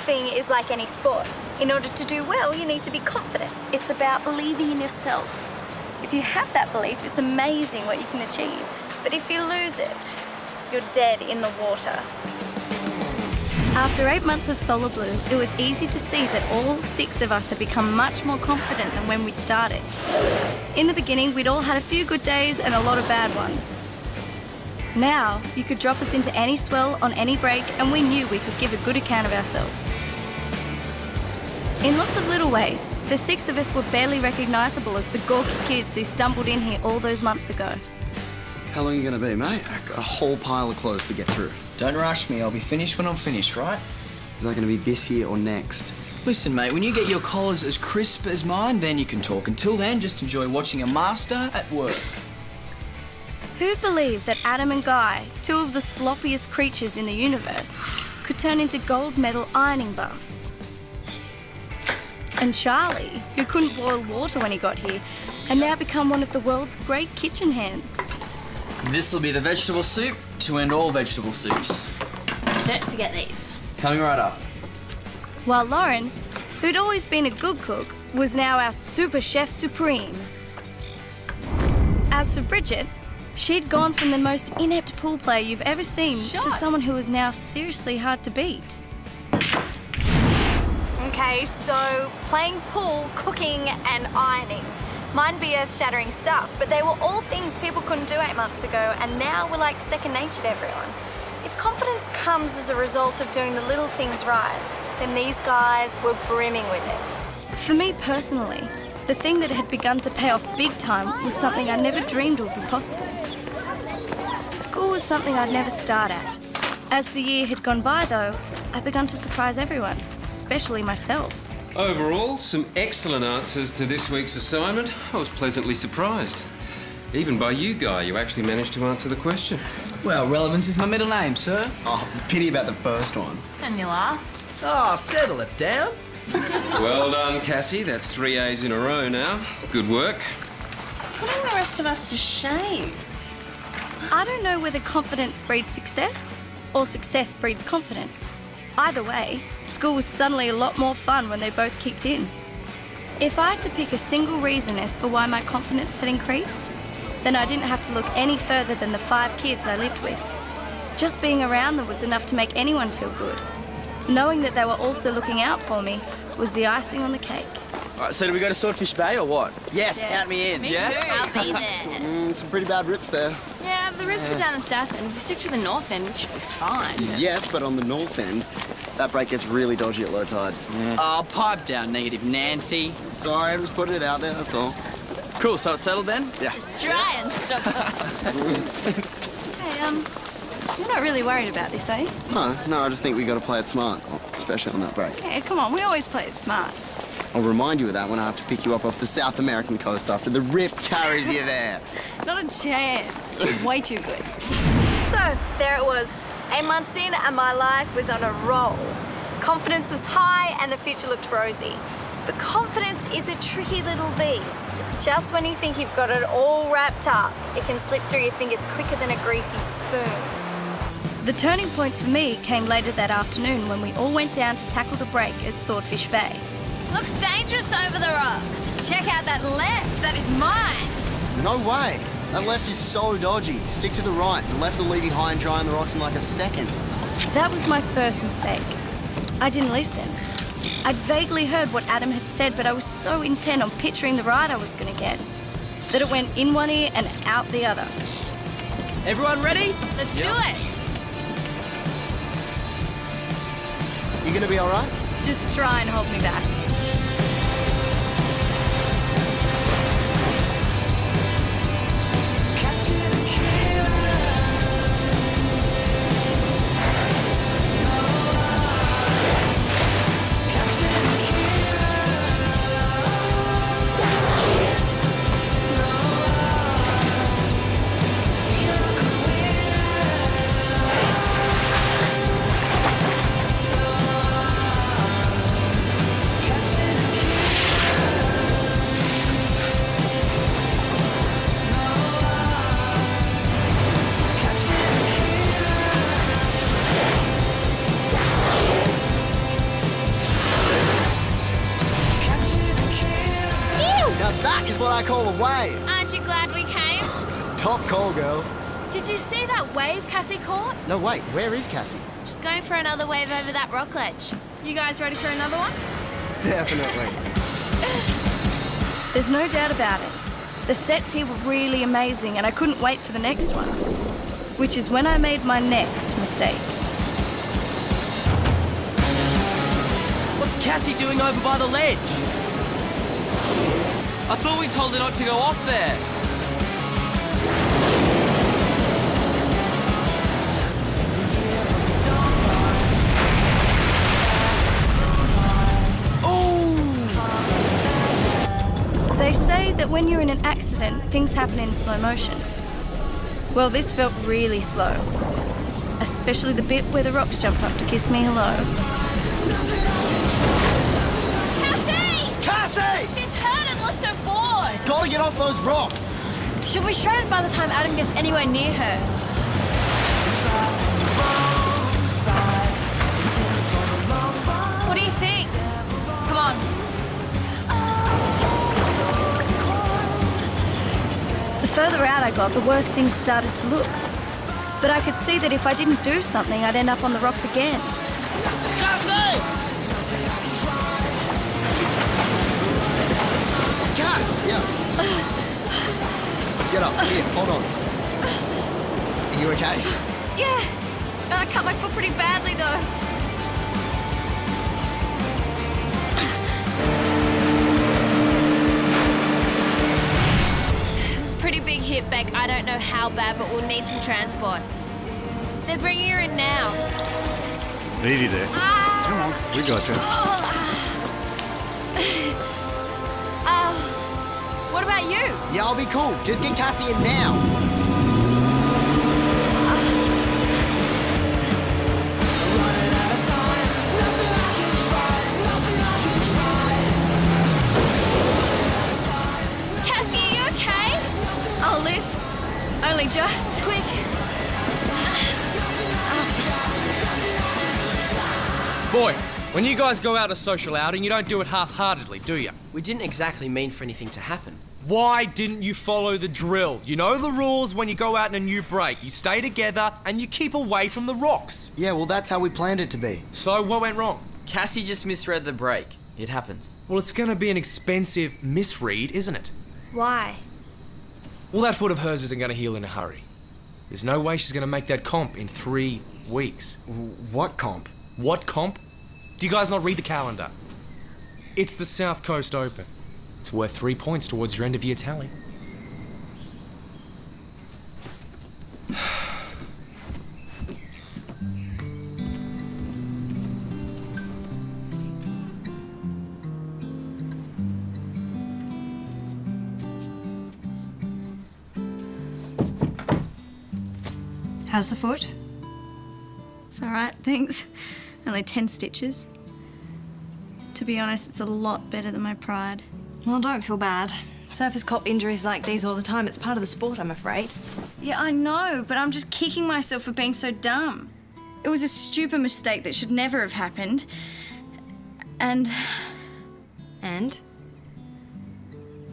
golfing is like any sport. In order to do well, you need to be confident. It's about believing in yourself. If you have that belief, it's amazing what you can achieve. But if you lose it, you're dead in the water. After 8 months of Solar Blue, it was easy to see that all 6 of us had become much more confident than when we'd started. In the beginning, we'd all had a few good days and a lot of bad ones. Now, you could drop us into any swell on any break and we knew we could give a good account of ourselves. In lots of little ways, the 6 of us were barely recognisable as the gawky kids who stumbled in here all those months ago. How long are you going to be, mate? I've got a whole pile of clothes to get through. Don't rush me, I'll be finished when I'm finished, right? Is that going to be this year or next? Listen, mate, when you get your collars as crisp as mine, then you can talk. Until then, just enjoy watching a master at work. Who'd believe that Adam and Guy, 2 of the sloppiest creatures in the universe, could turn into gold medal ironing buffs? And Charlie, who couldn't boil water when he got here, and now become one of the world's great kitchen hands. This'll be the vegetable soup to end all vegetable soups. Don't forget these. Coming right up. While Lauren, who'd always been a good cook, was now our super chef supreme. As for Bridget, she'd gone from the most inept pool player you've ever seen to someone who was now seriously hard to beat. Okay, so playing pool, cooking and ironing. Mightn't be earth-shattering stuff, but they were all things people couldn't do 8 months ago, and now we're like second nature to everyone. If confidence comes as a result of doing the little things right, then these guys were brimming with it. For me personally, the thing that had begun to pay off big time was something I never dreamed would be possible. School was something I'd never start at. As the year had gone by, though, I began to surprise everyone, especially myself. Overall, some excellent answers to this week's assignment. I was pleasantly surprised. Even by you, Guy, you actually managed to answer the question. Well, relevance is my middle name, sir. Oh, pity about the first one. And your last. Oh, settle it down. Well done, Cassie. That's 3 A's in a row now. Good work. Putting the rest of us to shame. I don't know whether confidence breeds success or success breeds confidence. Either way, school was suddenly a lot more fun when they both kicked in. If I had to pick a single reason as for why my confidence had increased, then I didn't have to look any further than the 5 kids I lived with. Just being around them was enough to make anyone feel good. Knowing that they were also looking out for me was the icing on the cake. All right, so do we go to Swordfish Bay or what? Yes, count me in. Me too. I'll be there. Some pretty bad rips there. Yeah, the rips are down the south end. If we stick to the north end, we should be fine. Yes, but on the north end, that break gets really dodgy at low tide. Yeah. Oh, pipe down, negative Nancy. Sorry, I'm just putting it out there, that's all. Cool, so it's settled then? Yeah. Just try and stop us. Hey, you're not really worried about this, are you? No, I just think we got to play it smart, especially on that break. Okay, come on, we always play it smart. I'll remind you of that when I have to pick you up off the South American coast after the rip carries you there. Not a chance. Way too good. So, there it was. 8 months in and my life was on a roll. Confidence was high and the future looked rosy. But confidence is a tricky little beast. Just when you think you've got it all wrapped up, it can slip through your fingers quicker than a greasy spoon. The turning point for me came later that afternoon when we all went down to tackle the break at Swordfish Bay. Looks dangerous over the rocks. Check out that left. That is mine. No way. That left is so dodgy. Stick to the right. The left will leave you high and dry on the rocks in like a second. That was my first mistake. I didn't listen. I'd vaguely heard what Adam had said, but I was so intent on picturing the ride I was going to get that it went in one ear and out the other. Everyone ready? Let's do it. You gonna be all right? Just try and hold me back. call a wave. Aren't you glad we came? Top call, girls. Did you see that wave Cassie caught? No, wait, where is Cassie? She's going for another wave over that rock ledge. You guys ready for another one? Definitely. There's no doubt about it. The sets here were really amazing and I couldn't wait for the next one. Which is when I made my next mistake. What's Cassie doing over by the ledge? I thought we told her not to go off there. They say that when you're in an accident, things happen in slow motion. Well, this felt really slow. Especially the bit where the rocks jumped up to kiss me hello. Cassie! Cassie! She's hurt and lost her board. She's got to get off those rocks. She'll be shredded by the time Adam gets anywhere near her. What do you think? Come on. The further out I got, the worse things started to look. But I could see that if I didn't do something, I'd end up on the rocks again. Cassie! Cass! Yeah. Get up. Here, hold on. Are you okay? Yeah, I cut my foot pretty badly though. Pretty big hit, Beck. I don't know how bad, but we'll need some transport. They're bringing her in now. Easy there. Come on, we got you. What about you? Yeah, I'll be cool. Just get Cassie in now. I'll live. Only just. Quick. Boy, when you guys go out on a social outing, you don't do it half-heartedly, do you? We didn't exactly mean for anything to happen. Why didn't you follow the drill? You know the rules when you go out in a new break. You stay together and you keep away from the rocks. Yeah, well, that's how we planned it to be. So what went wrong? Cassie just misread the break. It happens. Well, it's going to be an expensive misread, isn't it? Why? Well, that foot of hers isn't going to heal in a hurry. There's no way she's going to make that comp in 3 weeks. What comp? What comp? Do you guys not read the calendar? It's the South Coast Open. It's worth 3 points towards your end of year tally. How's the foot? It's all right, thanks. Only 10 stitches. To be honest, it's a lot better than my pride. Well, don't feel bad. Surfers cop injuries like these all the time. It's part of the sport, I'm afraid. Yeah, I know, but I'm just kicking myself for being so dumb. It was a stupid mistake that should never have happened. And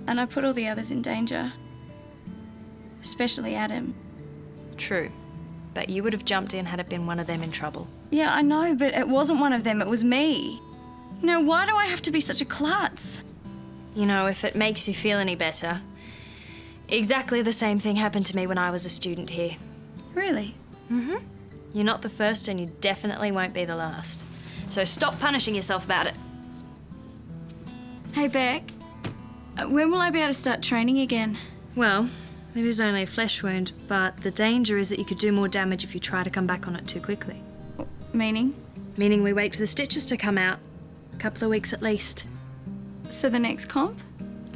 I put all the others in danger. Especially Adam. True. But you would have jumped in had it been one of them in trouble. Yeah, I know, but it wasn't one of them, it was me. You know, why do I have to be such a klutz? You know, if it makes you feel any better, exactly the same thing happened to me when I was a student here. Really? Mm-hmm. You're not the first and you definitely won't be the last. So stop punishing yourself about it. Hey, Beck. When will I be able to start training again? Well, it is only a flesh wound, but the danger is that you could do more damage if you try to come back on it too quickly. Meaning? Meaning we wait for the stitches to come out. A couple of weeks at least. So the next comp?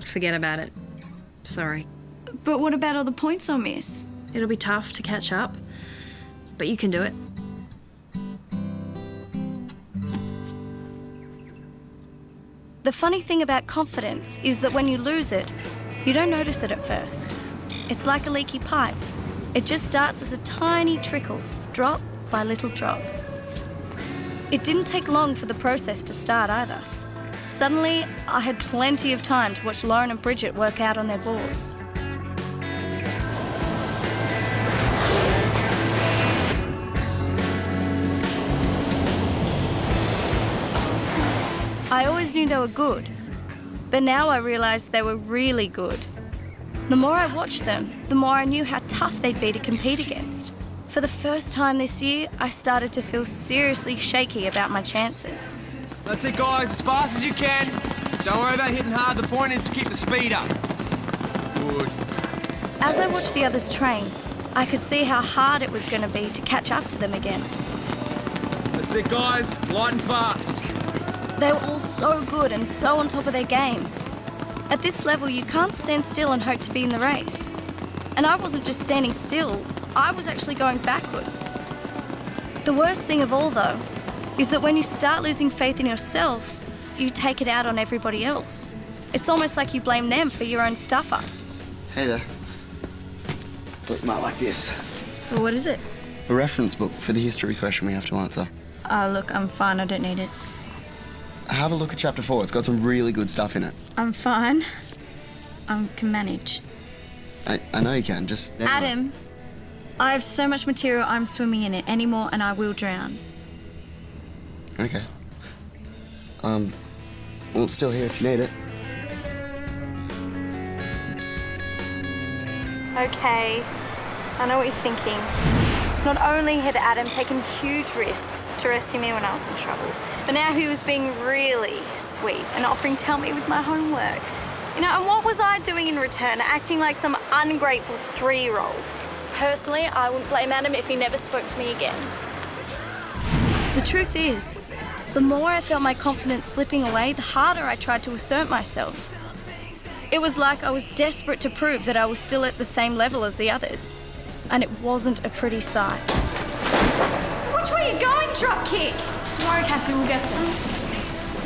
Forget about it. Sorry. But what about all the points I'll miss? It'll be tough to catch up, but you can do it. The funny thing about confidence is that when you lose it, you don't notice it at first. It's like a leaky pipe. It just starts as a tiny trickle, drop by little drop. It didn't take long for the process to start either. Suddenly, I had plenty of time to watch Lauren and Bridget work out on their boards. I always knew they were good, but now I realised they were really good. The more I watched them, the more I knew how tough they'd be to compete against. For the first time this year, I started to feel seriously shaky about my chances. That's it, guys, as fast as you can. Don't worry about hitting hard, the point is to keep the speed up. Good. As I watched the others train, I could see how hard it was going to be to catch up to them again. That's it, guys, light and fast. They were all so good and so on top of their game. At this level, you can't stand still and hope to be in the race. And I wasn't just standing still, I was actually going backwards. The worst thing of all, though, is that when you start losing faith in yourself, you take it out on everybody else. It's almost like you blame them for your own stuff-ups. Hey there. Look, might like this. Well, what is it? A reference book for the history question we have to answer. Look, I'm fine, I don't need it. Have a look at chapter 4. It's got some really good stuff in it. I'm fine. I can manage. I know you can, just... Adam, I have so much material I'm swimming in it anymore and I will drown. Okay. Well, it's still here if you need it. Okay, I know what you're thinking. Not only had Adam taken huge risks to rescue me when I was in trouble, but now he was being really sweet and offering to help me with my homework. You know, and what was I doing in return? Acting like some ungrateful 3-year-old. Personally, I wouldn't blame Adam if he never spoke to me again. The truth is, the more I felt my confidence slipping away, the harder I tried to assert myself. It was like I was desperate to prove that I was still at the same level as the others. And it wasn't a pretty sight. Which way are you going, dropkick? Don't worry, Cassie, we'll get them.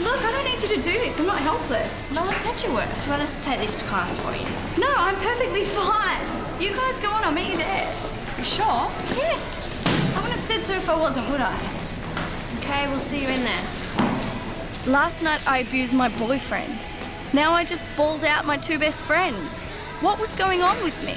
Look, I don't need you to do this. I'm not helpless. No one said you were. Do you want us to take this class for you? No, I'm perfectly fine. You guys go on, I'll meet you there. You sure? Yes. I wouldn't have said so if I wasn't, would I? Okay, we'll see you in there. Last night I abused my boyfriend. Now I just bawled out my 2 best friends. What was going on with me?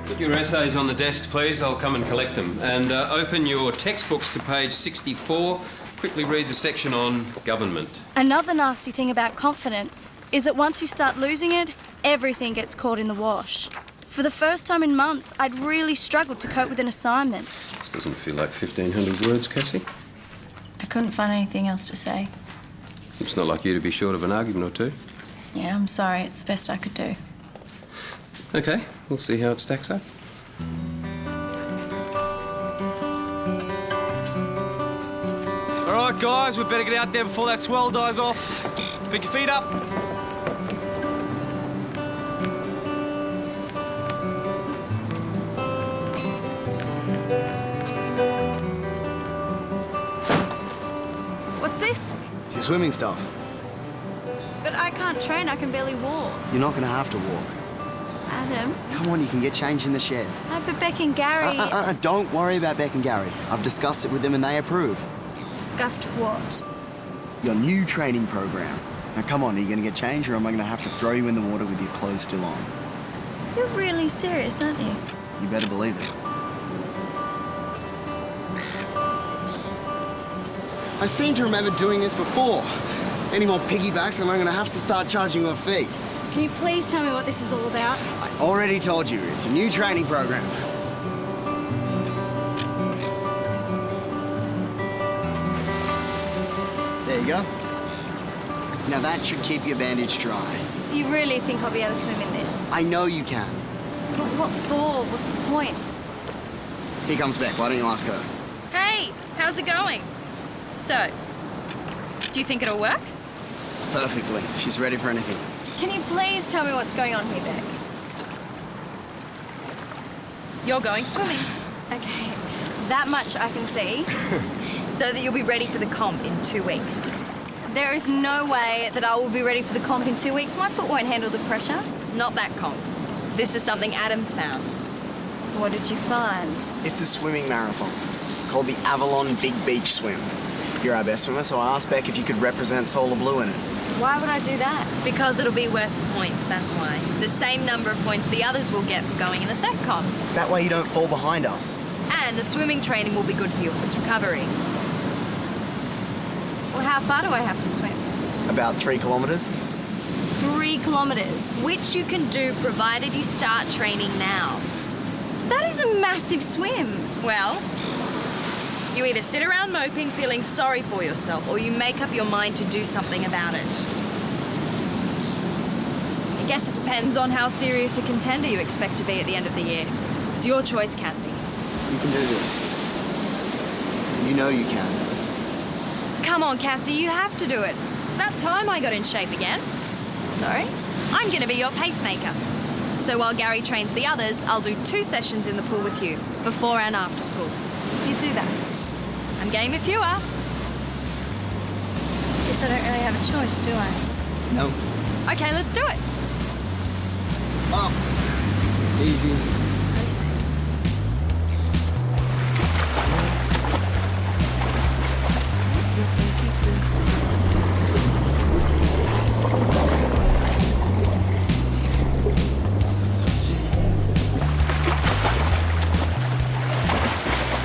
Put your essays on the desk, please. I'll come and collect them. And open your textbooks to page 64. Quickly read the section on government. Another nasty thing about confidence is that once you start losing it, everything gets caught in the wash. For the first time in months, I'd really struggled to cope with an assignment. This doesn't feel like 1,500 words, Cassie. I couldn't find anything else to say. It's not like you to be short of an argument or two. Yeah, I'm sorry. It's the best I could do. OK, we'll see how it stacks up. All right, guys, we better get out there before that swell dies off. Pick your feet up. What's this? It's your swimming stuff. But I can't train. I can barely walk. You're not going to have to walk. Adam? Come on, you can get changed in the shed. No, but Beck and Gary... Don't worry about Beck and Gary. I've discussed it with them and they approve. Discussed what? Your new training program. Now, come on, are you going to get changed or am I going to have to throw you in the water with your clothes still on? You're really serious, aren't you? You better believe it. I seem to remember doing this before. Any more piggybacks and I'm going to have to start charging you a fee. Can you please tell me what this is all about? I already told you, it's a new training program. There you go. Now that should keep your bandage dry. You really think I'll be able to swim in this? I know you can. But what for? What's the point? Here comes Beck, why don't you ask her? Hey, how's it going? So, do you think it'll work? Perfectly. She's ready for anything. Can you please tell me what's going on here, Beck? You're going swimming. Okay, that much I can see. So that you'll be ready for the comp in 2 weeks. There is no way that I will be ready for the comp in 2 weeks. My foot won't handle the pressure. Not that comp. This is something Adam's found. What did you find? It's a swimming marathon called the Avalon Big Beach Swim. You're our best swimmer, so I asked Beck if you could represent Solar Blue in it. Why would I do that? Because it'll be worth the points, that's why. The same number of points the others will get for going in the surf comp. That way you don't fall behind us. And the swimming training will be good for your foot's recovery. Well, how far do I have to swim? About 3 kilometres. 3 kilometres. Which you can do provided you start training now. That is a massive swim. Well, you either sit around moping, feeling sorry for yourself, or you make up your mind to do something about it. I guess it depends on how serious a contender you expect to be at the end of the year. It's your choice, Cassie. You can do this. You know you can. Come on, Cassie, you have to do it. It's about time I got in shape again. Sorry? I'm gonna be your pacemaker. So while Gary trains the others, I'll do 2 sessions in the pool with you, before and after school. You do that. I'm game if you are. Guess I don't really have a choice, do I? No. Okay, let's do it. Oh. Easy.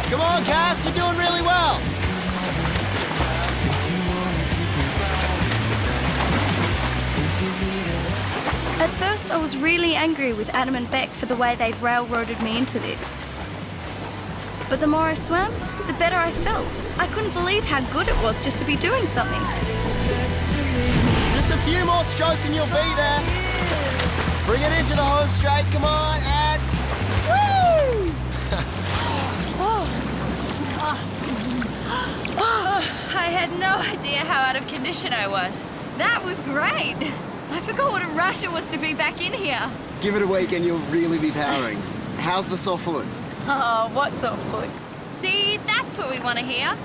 Come on, Cass, you're doing really well. At first, I was really angry with Adam and Beck for the way they'd railroaded me into this. But the more I swam, the better I felt. I couldn't believe how good it was just to be doing something. Just a few more strokes and you'll be there. Bring it into the home straight, come on, and woo! I had no idea how out of condition I was. That was great. I forgot what a rush it was to be back in here. Give it a week and you'll really be powering. How's the sore foot? Oh, what sore foot? See, that's what we want to hear.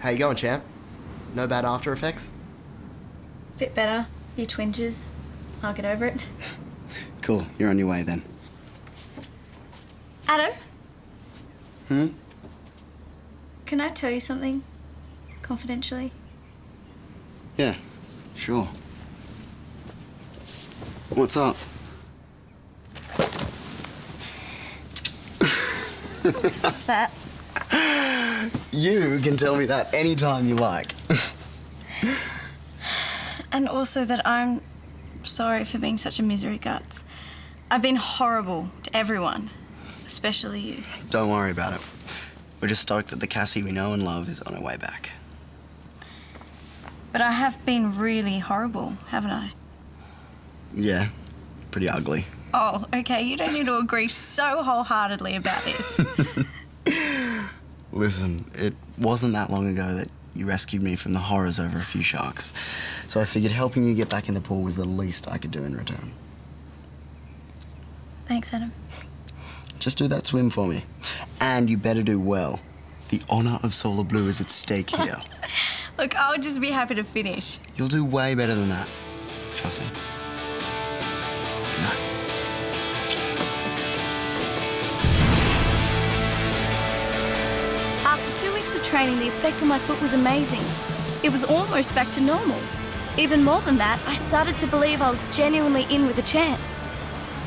How you going, champ? No bad after effects? Bit better. Few twinges. I'll get over it. Cool, you're on your way then. Adam, Hmm? can I tell you something? Confidentially? Yeah, sure. What's up? What's that? You can tell me that anytime you like. And also that I'm sorry for being such a misery guts. I've been horrible to everyone, especially you. Don't worry about it. We're just stoked that the Cassie we know and love is on her way back. But I have been really horrible, haven't I? Yeah, pretty ugly. Oh, okay, you don't need to agree so wholeheartedly about this. Listen, it wasn't that long ago that you rescued me from the horrors over a few sharks. So I figured helping you get back in the pool was the least I could do in return. Thanks, Adam. Just do that swim for me. And you better do well. The honor of Solar Blue is at stake here. Look, I'll just be happy to finish. You'll do way better than that. Trust me. Good night. After 2 weeks of training, the effect on my foot was amazing. It was almost back to normal. Even more than that, I started to believe I was genuinely in with a chance.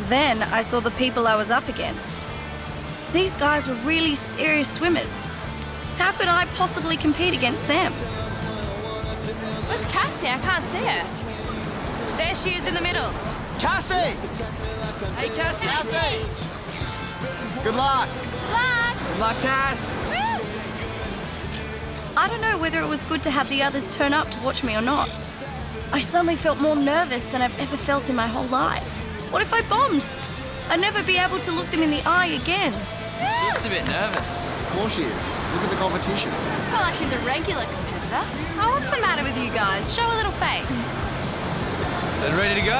Then I saw the people I was up against. These guys were really serious swimmers. How could I possibly compete against them? Where's Cassie? I can't see her. There she is in the middle. Cassie! Hey, Cassie. Cassie! Good luck. Luck. Good luck, Cass. I don't know whether it was good to have the others turn up to watch me or not. I suddenly felt more nervous than I've ever felt in my whole life. What if I bombed? I'd never be able to look them in the eye again. She looks a bit nervous. Of course she is. Look at the competition. It's not like she's a regular competitor. Oh, what's the matter with you guys? Show a little faith. Then ready to go?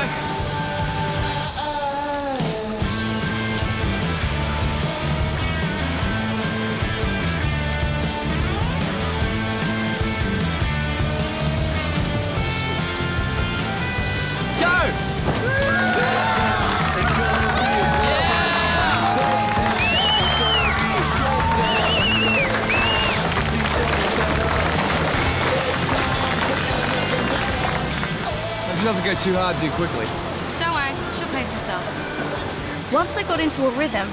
Go! go too hard too quickly. Don't worry, she'll pace herself. Once I got into a rhythm,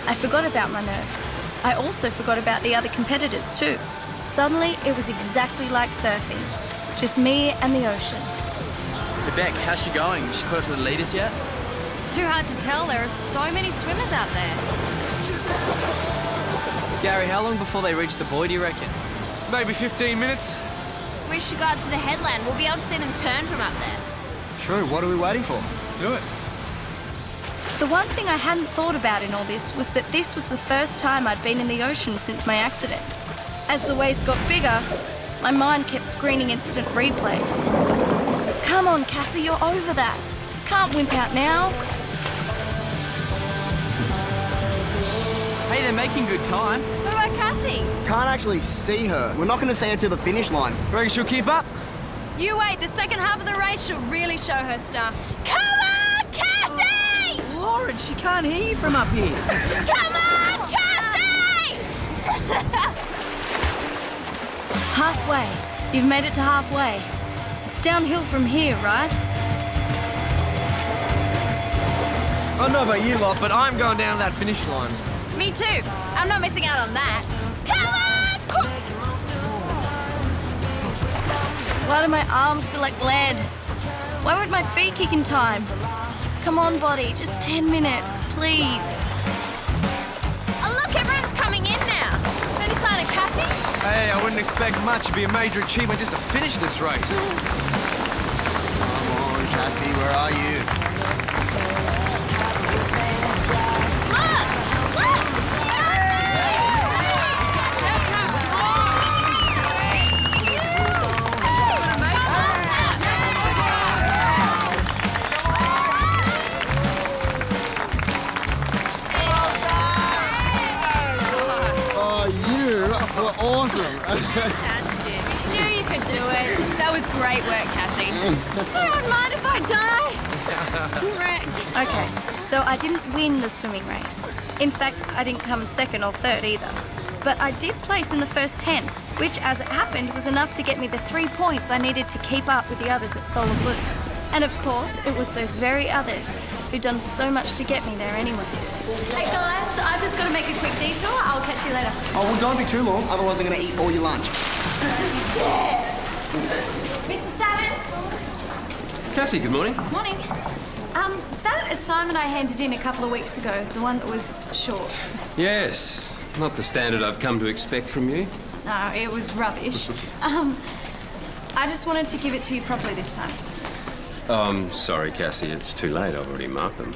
I forgot about my nerves. I also forgot about the other competitors too. Suddenly, it was exactly like surfing. Just me and the ocean. Hey Beck, how's she going? She caught up to the leaders yet? It's too hard to tell. There are so many swimmers out there. Gary, how long before they reach the buoy, do you reckon? Maybe 15 minutes. We should go up to the headland. We'll be able to see them turn from up there. True, what are we waiting for? Let's do it. The one thing I hadn't thought about in all this was that this was the first time I'd been in the ocean since my accident. As the waves got bigger, my mind kept screening instant replays. Come on, Cassie, you're over that. Can't wimp out now. Hey, they're making good time. What about Cassie? Can't actually see her. We're not going to see her till the finish line. Reckon she'll keep up? You wait, the second half of the race she'll really show her stuff. Come on, Cassie! Lauren, she can't hear you from up here. Come on, Cassie! Halfway. You've made it to halfway. It's downhill from here, right? I don't know about you lot, but I'm going down that finish line. Me too. I'm not missing out on that. Come on! Why do my arms feel like lead? Why won't my feet kick in time? Come on, body, just 10 minutes, please. Oh, look, everyone's coming in now. Any sign of Cassie? Hey, I wouldn't expect much. It'd be a major achievement just to finish this race. Come on, Cassie, where are you? Awesome. You knew you could do it. That was great work, Cassie. Does anyone mind if I die? Correct. Okay, so I didn't win the swimming race. In fact, I didn't come second or third either. But I did place in the first 10, which, as it happened, was enough to get me the 3 points I needed to keep up with the others at Solar Blue. And of course, it was those very others who'd done so much to get me there anyway. Hey guys, I've just got to make a quick detour. I'll catch you later. Oh, well, don't be too long, otherwise I'm going to eat all your lunch. Mr. Salmon. Cassie, good morning. Morning. That assignment I handed in a couple of weeks ago, the one that was short. Yes, not the standard I've come to expect from you. No, it was rubbish. I just wanted to give it to you properly this time. Oh, I'm sorry, Cassie, it's too late. I've already marked them.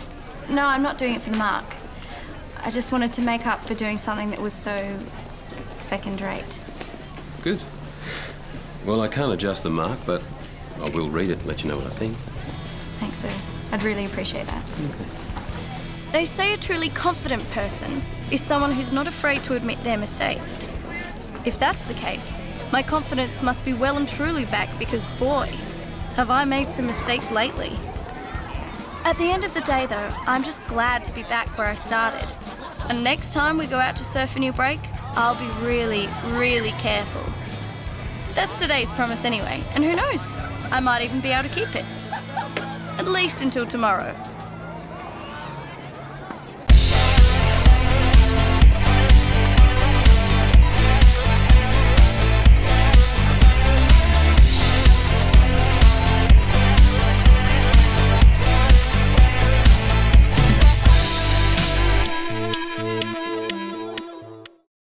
No, I'm not doing it for the mark. I just wanted to make up for doing something that was so second-rate. Good. Well, I can't adjust the mark, but I will read it and let you know what I think. Thanks, sir. I'd really appreciate that. Okay. They say a truly confident person is someone who's not afraid to admit their mistakes. If that's the case, my confidence must be well and truly back because, boy, have I made some mistakes lately. At the end of the day, though, I'm just glad to be back where I started. And next time we go out to surf a new break, I'll be really, really careful. That's today's promise anyway, and who knows? I might even be able to keep it. At least until tomorrow.